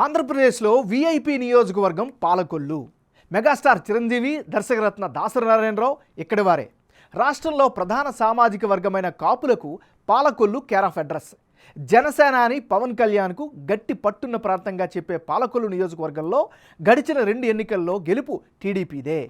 ఆంధ్రప్రదేశ్లో వీఐపీ నియోజకవర్గం పాలకొల్లు. మెగాస్టార్ చిరంజీవి, దర్శకరత్న దాసరి నారాయణరావు ఇక్కడి వారే. రాష్ట్రంలో ప్రధాన సామాజిక వర్గమైన కాపులకు పాలకొల్లు కేర్ ఆఫ్ అడ్రస్. జనసేనాని పవన్ కళ్యాణ్కు గట్టి పట్టున్న ప్రాంతంగా చెప్పే పాలకొల్లు నియోజకవర్గంలో గడిచిన 2 ఎన్నికల్లో గెలుపు టీడీపీదే.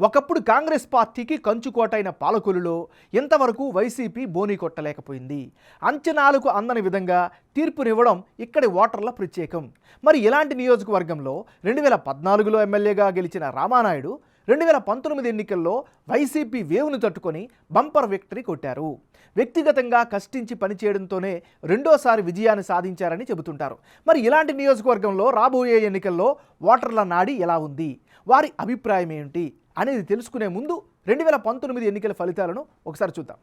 ఒకప్పుడు కాంగ్రెస్ పార్టీకి కంచుకోటైన పాలకొల్లులో ఇంతవరకు వైసీపీ బోనీ కొట్టలేకపోయింది. అంచనాలకు అందని విధంగా తీర్పునివ్వడం ఇక్కడి ఓటర్ల ప్రత్యేకం. మరి ఇలాంటి నియోజకవర్గంలో 2014లో ఎమ్మెల్యేగా గెలిచిన రామానాయుడు 2019 ఎన్నికల్లో వైసీపీ వేవును తట్టుకొని బంపర్ విక్టరీ కొట్టారు. వ్యక్తిగతంగా కష్టించి పనిచేయడంతోనే రెండోసారి విజయాన్ని సాధించారని చెబుతుంటారు. మరి ఇలాంటి నియోజకవర్గంలో రాబోయే ఎన్నికల్లో ఓటర్ల నాడి ఎలా ఉంది, వారి అభిప్రాయం ఏంటి అనేది తెలుసుకునే ముందు 2019 ఎన్నికల ఫలితాలను ఒకసారి చూద్దాం.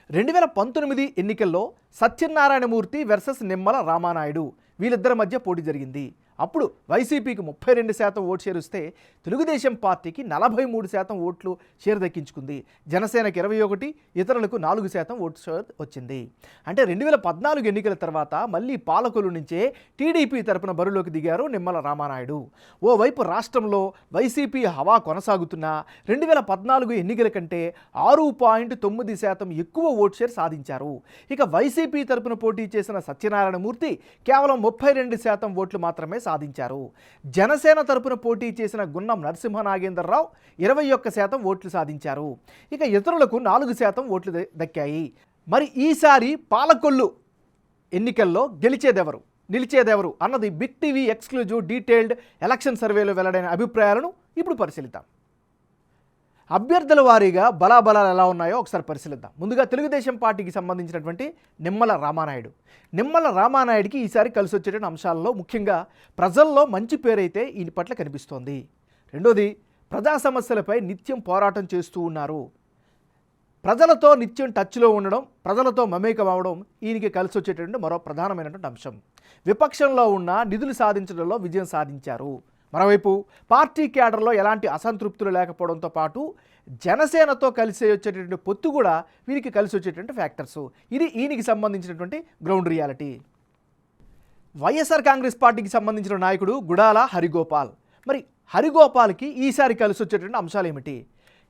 2019 ఎన్నికల్లో సత్యనారాయణమూర్తి వర్సెస్ నిమ్మల రామానాయుడు వీళ్ళిద్దరి మధ్య పోటీ జరిగింది. అప్పుడు వైసీపీకి 32% ఓటు షేర్ ఇస్తే తెలుగుదేశం పార్టీకి 43% ఓట్లు షేర్ దక్కించుకుంది. జనసేనకి 21, ఇతరులకు 4% ఓటు షేర్ వచ్చింది. అంటే 2014 ఎన్నికల తర్వాత మళ్ళీ పాలకొల్లు నుంచే టీడీపీ తరపున బరిలోకి దిగారు నిమ్మల రామానాయుడు. ఓవైపు రాష్ట్రంలో వైసీపీ హవా కొనసాగుతున్నా 2014 ఎన్నికల కంటే 6.9% ఎక్కువ ఓటు షేర్ సాధించారు. ఇక వైసీపీ తరపున పోటీ చేసిన సత్యనారాయణమూర్తి కేవలం 32% ఓట్లు మాత్రమే సాధించారు. జనసేన తరపున పోటీ చేసిన గున్నం నరసింహనాగేంద్రరావు 21% ఓట్లు సాధించారు. ఇక ఇతరులకు 4% ఓట్లు దక్కాయి. మరి ఈసారి పాలకొల్లు ఎన్నికల్లో గెలిచేదెవరు, నిలిచేదెవరు అన్నది big TV exclusive detailed election సర్వేలో వెల్లడైన అభిప్రాయాలను ఇప్పుడు పరిశీలిద్దాం. అభ్యర్థుల వారీగా బలాబలాలు ఎలా ఉన్నాయో ఒకసారి పరిశీలిద్దాం. ముందుగా తెలుగుదేశం పార్టీకి సంబంధించినటువంటి నిమ్మల రామానాయుడికి ఈసారి కలిసి వచ్చేటువంటి అంశాలలో ముఖ్యంగా ప్రజల్లో మంచి పేరైతే ఈయన పట్ల కనిపిస్తోంది. రెండోది, ప్రజా సమస్యలపై నిత్యం పోరాటం చేస్తూ ఉన్నారు. ప్రజలతో నిత్యం టచ్లో ఉండడం, ప్రజలతో మమేకం అవ్వడం ఈయనకి కలిసి వచ్చేటటువంటి మరో ప్రధానమైనటువంటి అంశం. విపక్షంలో ఉన్న నిధులు సాధించడంలో విజయం సాధించారు. మరోవైపు పార్టీ క్యాడర్లో ఎలాంటి అసంతృప్తులు లేకపోవడంతో పాటు జనసేనతో కలిసి వచ్చేటటువంటి పొత్తు కూడా వీరికి కలిసి వచ్చేటువంటి ఫ్యాక్టర్స్. ఇది ఈయనకి సంబంధించినటువంటి గ్రౌండ్ రియాలిటీ. వైఎస్ఆర్ కాంగ్రెస్ పార్టీకి సంబంధించిన నాయకుడు గుడాల హరిగోపాల్. మరి హరిగోపాల్కి ఈసారి కలిసి వచ్చేటువంటి అంశాలు ఏమిటి?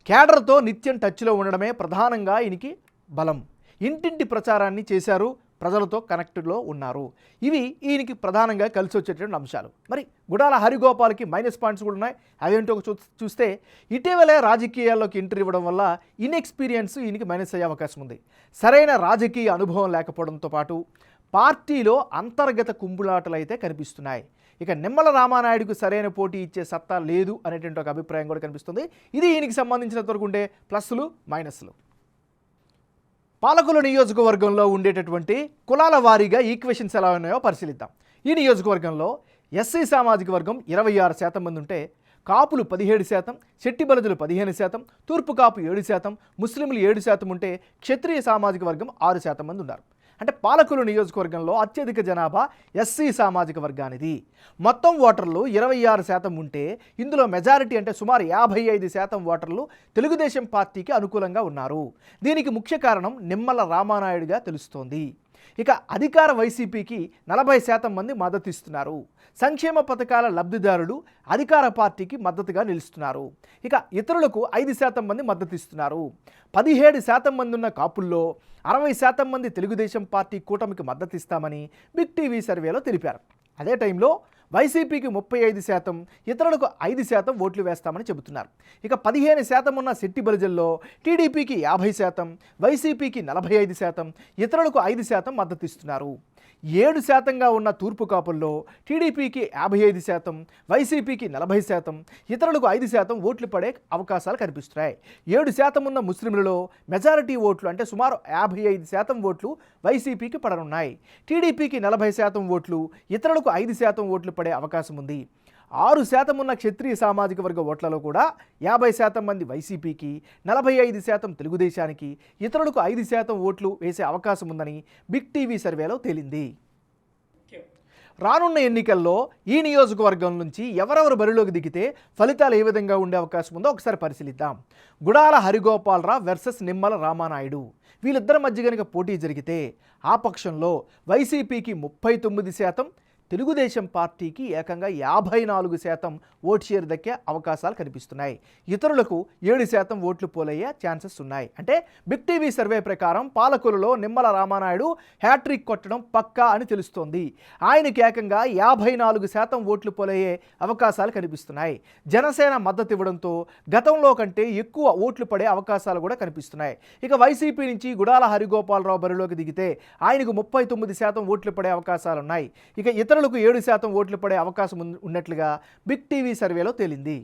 క్యాడర్తో నిత్యం టచ్లో ఉండడమే ప్రధానంగా ఈయనకి బలం. ఇంటింటి ప్రచారాన్ని చేశారు, ప్రజలతో కనెక్టెడ్లో ఉన్నారు. ఇవి ఈయనకి ప్రధానంగా కలిసి వచ్చేటువంటి అంశాలు. మరి గుడాల హరిగోపాల్కి మైనస్ పాయింట్స్ కూడా ఉన్నాయి. అవేంటో చూస్తే ఇటీవలే రాజకీయాల్లోకి ఎంట్రీ ఇవ్వడం వల్ల ఇన్ఎక్స్పీరియన్స్ ఈయనకి మైనస్ అయ్యే అవకాశం ఉంది. సరైన రాజకీయ అనుభవం లేకపోవడంతో పాటు పార్టీలో అంతర్గత కుంభులాటలు అయితే కనిపిస్తున్నాయి. ఇక నిమ్మల రామానాయుడుకు సరైన పోటీ ఇచ్చే సత్తా లేదు అనేటువంటి ఒక అభిప్రాయం కూడా కనిపిస్తుంది. ఇది ఈయనకి సంబంధించినంత వరకు ఉండే ప్లస్లు మైనస్లు. పాలకొల్లు నియోజకవర్గంలో ఉండేటటువంటి కులాల వారీగా ఈక్వేషన్స్ ఎలా ఉన్నాయో పరిశీలిద్దాం. ఈ నియోజకవర్గంలో ఎస్సీ సామాజిక వర్గం 26% మంది ఉంటే కాపులు 17%, శెట్టి బలజులు 15%, తూర్పు కాపు 7%, ముస్లింలు 7% ఉంటే క్షత్రియ సామాజిక వర్గం 6% మంది ఉన్నారు. అంటే పాలకొల్లు నియోజకవర్గంలో అత్యధిక జనాభా ఎస్సీ సామాజిక వర్గానిది. మొత్తం ఓటర్లు 26% ఉంటే ఇందులో మెజారిటీ అంటే సుమారు 55% ఓటర్లు తెలుగుదేశం పార్టీకి అనుకూలంగా ఉన్నారు. దీనికి ముఖ్య కారణం నిమ్మల రామానాయుడుగా తెలుస్తోంది. ఇక అధికార వైసీపీకి 40% మంది మద్దతు ఇస్తున్నారు. సంక్షేమ పథకాల లబ్ధిదారులు అధికార పార్టీకి మద్దతుగా నిలుస్తున్నారు. ఇక ఇతరులకు 5% మంది మద్దతు ఇస్తున్నారు. 17% మంది ఉన్న కాపుల్లో 60% మంది తెలుగుదేశం పార్టీ కూటమికి మద్దతు ఇస్తామని బిగ్ టీవీ సర్వేలో తెలిపారు. అదే టైంలో వైసీపీకి 35%, ఇతరులకు 5% ఓట్లు వేస్తామని చెబుతున్నారు. ఇక 15% ఉన్న శెట్టి బలిజల్లో టీడీపీకి 50%, వైసీపీకి 45%, ఇతరులకు 5% మద్దతు ఇస్తున్నారు. 7%గా ఉన్న తూర్పు కాపుల్లో టీడీపీకి 55%, వైసీపీకి 40%, ఇతరులకు 5% ఓట్లు పడే అవకాశాలు కనిపిస్తున్నాయి. 7% ఉన్న ముస్లింలలో మెజారిటీ ఓట్లు అంటే సుమారు 55% ఓట్లు వైసీపీకి పడనున్నాయి. టీడీపీకి 40% ఓట్లు, ఇతరులకు 5% ఓట్లు పడే అవకాశం ఉంది. 6% ఉన్న క్షత్రియ సామాజిక వర్గ ఓట్లలో కూడా 50% మంది వైసీపీకి, 45% తెలుగుదేశానికి, ఇతరులకు 5% ఓట్లు వేసే అవకాశం ఉందని బిగ్ టీవీ సర్వేలో తేలింది. రానున్న ఎన్నికల్లో ఈ నియోజకవర్గం నుంచి ఎవరెవరు బరిలోకి దిగితే ఫలితాలు ఏ విధంగా ఉండే అవకాశం ఉందో ఒకసారి పరిశీలిద్దాం. గుడాల హరిగోపాలరావు వర్సెస్ నిమ్మల రామానాయుడు. వీళ్ళిద్దరి మధ్య కనుక పోటీ జరిగితే ఆ పక్షంలో వైసీపీకి 39%, తెలుగుదేశం పార్టీకి ఏకంగా 54% ఓట్ షేర్ దక్కే అవకాశాలు కనిపిస్తున్నాయి. ఇతరులకు 7% ఓట్లు పోలయ్యే ఛాన్సెస్ ఉన్నాయి. అంటే బిగ్ టీవీ సర్వే ప్రకారం పాలకులలో నిమ్మల రామానాయుడు హ్యాట్రిక్ కొట్టడం పక్కా అని తెలుస్తోంది. ఆయనకి ఏకంగా 54% ఓట్లు పోలయ్యే అవకాశాలు కనిపిస్తున్నాయి. జనసేన మద్దతు ఇవ్వడంతో గతంలో కంటే ఎక్కువ ఓట్లు పడే అవకాశాలు కూడా కనిపిస్తున్నాయి. ఇక వైసీపీ నుంచి గుడాల హరిగోపాలరావు బరిలోకి దిగితే ఆయనకు 39% ఓట్లు పడే అవకాశాలున్నాయి. ఇక ఇతరులకు 7% ఓట్లు పడే అవకాశం ఉన్నట్లుగా బిగ్ టీవీ సర్వేలో తేలింది.